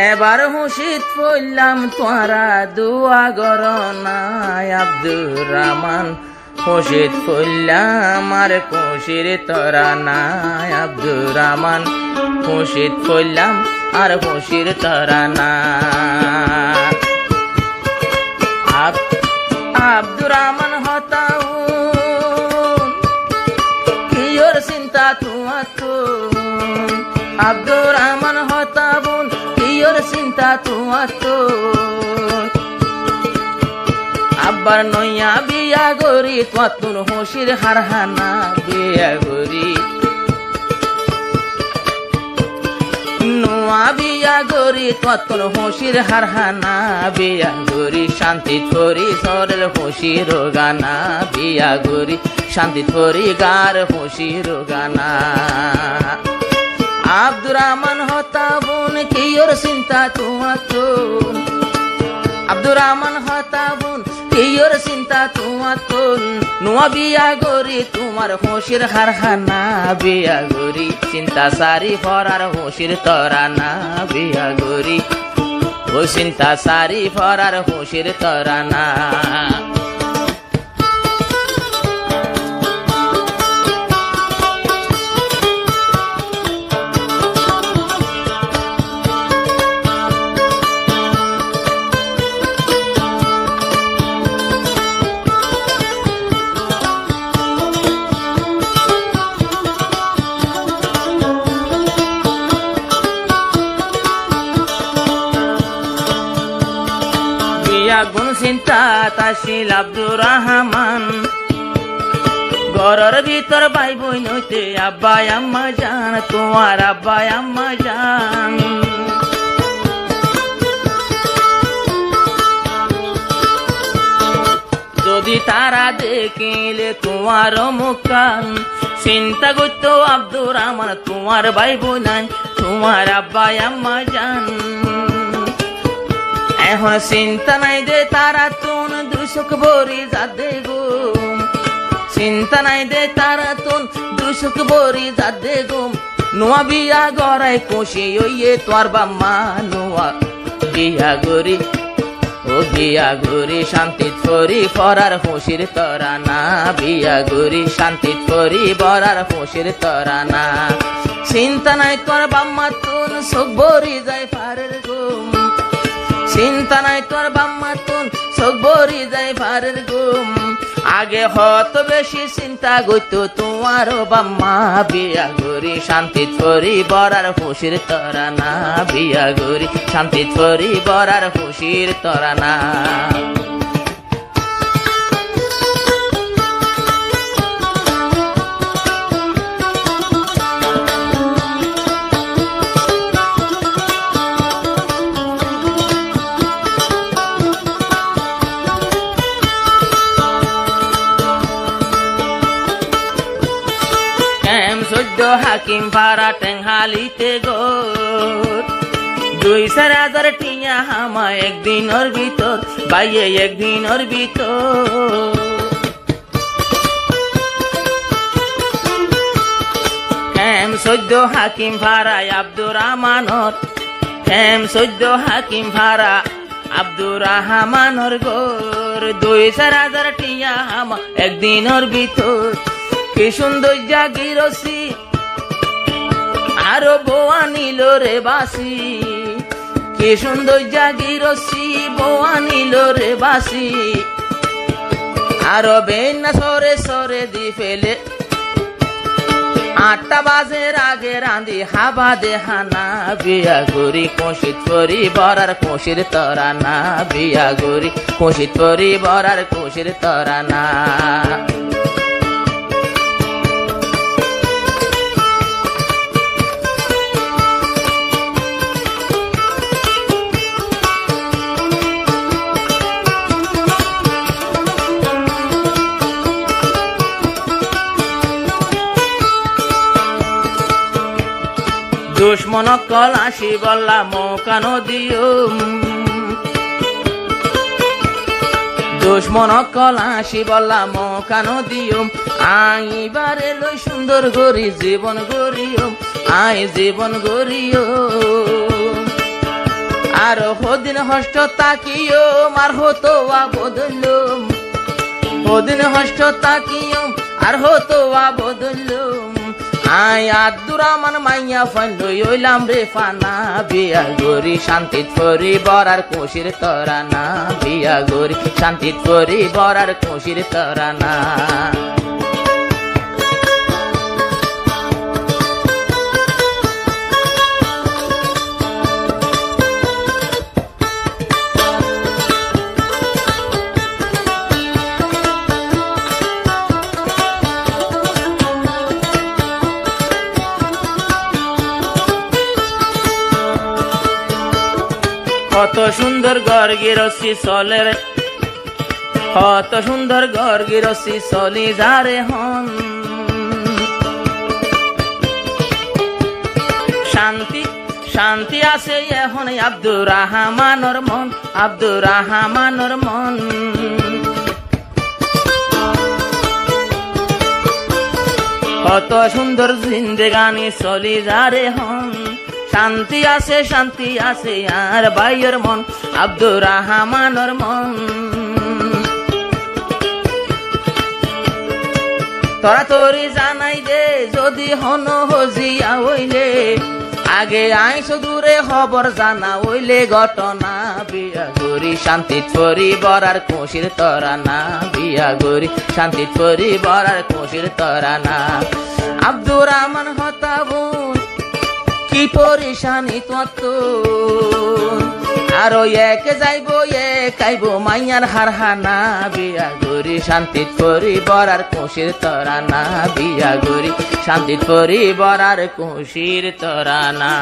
এবার হুশিত পড়লাম তোরা দুয়া গরনায় আব্দুর রহমান হুশিত পড়লাম আর খুশির তোরা নাই আব্দুর রহমান হুশিত পড়লাম আর খুশির তোরা না আব্দুর রহমান হতাও কিয়র চিন্তা তোমার তো আব্দুর রহমান হতাবুন কিয়র চিন্তা তোমার তো আব্বার নইয়া বিয়া গরি তোর হুশির হারহানা বিয়া গরি নোয়া বিয়া গরি তোর হুশির হারহানা বিয়া গরি শান্তি করি সরের হুশির গানা বিয়া গরি শান্তি করি গার হুশির গানা আব্দুর রহমান হতাবুন কিয়র চিন্তা তোমার তো আব্দুর রহমান হতাবুন কিয়র চিন্তা তোমার তো নোয়া বিয়া গরি তোমার হুশির হারহানা বিয়া গরি চিন্তা সারি ফরার হুশির তরা না বিয়া গরি ও চিন্তা সারি ফরার হুশির তরা না গুণ চিন্তা তাশিল আব্দুর রহমান ঘরের ভিতর ভাই বোন হইতে আব্বা আম্মা জান তোমার আব্বা আম্মা জান যদি তারা দেখিলে তোমার মুখান চিন্তা করত আব্দুর রহমান তোমার ভাই বোন তোমার আব্বা আম্মা জান এখন চিন্তা নাই দে তারা তুন দুশক বরি যাদে গো চিন্তা নাই দে তারা তুন দুশক বরি যাদে গো নোয়া বিয়া গড়াই খুশি হইয়ে তোর বাম্মা নোয়া বিয়া গরি ও বিয়া গরি শান্তি করি ফরার খুশির তরা না বিয়া গরি শান্তি করি বরার খুশির তরা না চিন্তা নাই তোর বাম্মা তুন চোখ বরি যায় পারের ঘুম চিন্তা নাই তোর বাম্মা তুন চোখ বরি যায় পারের ঘুম আগে হত বেশি চিন্তা গইত তোমার বাম্মা বিয়া গরি শান্তি করি বরার খুশির তরা না বিয়া গরি শান্তি করি বরার খুশির তরা না হাকিম পাড়া টেঙ্গালিতে গো 2,000 টিয়া হামা একদিনের ভিতর বাইয়ে একদিনের ভিতর কেম 14 হাকিম পাড়ায় আব্দুর রহমানর কেম 14 হাকিম পাড়া আব্দুর রহমানর গোর 2,000 টিয়া হামা একদিনের ভিতর কি সুন্দর জাগিরসি আরো বোয়া নিল রে বাসি কি সুন্দর জাগিরসি বোয়া নিল রে বাসি আরো বেনা সরে সরে দি ফেলে 8টা বাজের আগে রাঁধি হাবা দেহানা বিয়া গরি খুশিত করি বরার খুশির তরা না বিয়া গরি খুশিত করি বরার খুশির তরা না দুশ্মন কল আসি বললা মৌকানো দিও দুশ্মন কল আসি বললা মৌকানো দিও আইবারে লই সুন্দর গরি জীবন গরিও আই জীবন গরিও আর হদিন হষ্ট তাকিও আর হতো বদলুম হদিন হষ্ট তাকিও আর হতো বদলুম আই আব্দুর রহমান মাইয়া ফাইল ওইলাম রে ফানা বিয়া গরি শান্তিত করি বরার খুশির তরানা বিয়া গরি শান্তিত করি বরার খুশির তরানা কত সুন্দর ঘর গিরসি চলে রে কত সুন্দর ঘর গিরসি চলি যারে হন শান্তি শান্তি আছে এখন আব্দুর রহমানের মন আব্দুর রহমানের মন কত সুন্দর জিন্দেগানি চলি যারে হন শান্তি আছে আর ভাইয়ের মন আব্দুর রহমানের মন তোরা তোরি জানাই দে যদি হন হজিয়া হইলে আগে আইস দূরে খবর জানা হইলে ঘটনা বিয়া গরি শান্তি করি বরার খুশির তরানা বিয়া গরি শান্তি করি বরার খুশির তরানা আব্দুর রহমান হতাবুন কি পরেশানি তত আরো এক যাইব এক আইব মাইয়ার হারহানা বিয়া গরি শান্তিত করি বরার খুশির তরানা বিয়া গরি শান্তিত করি বরার খুশির তরানা।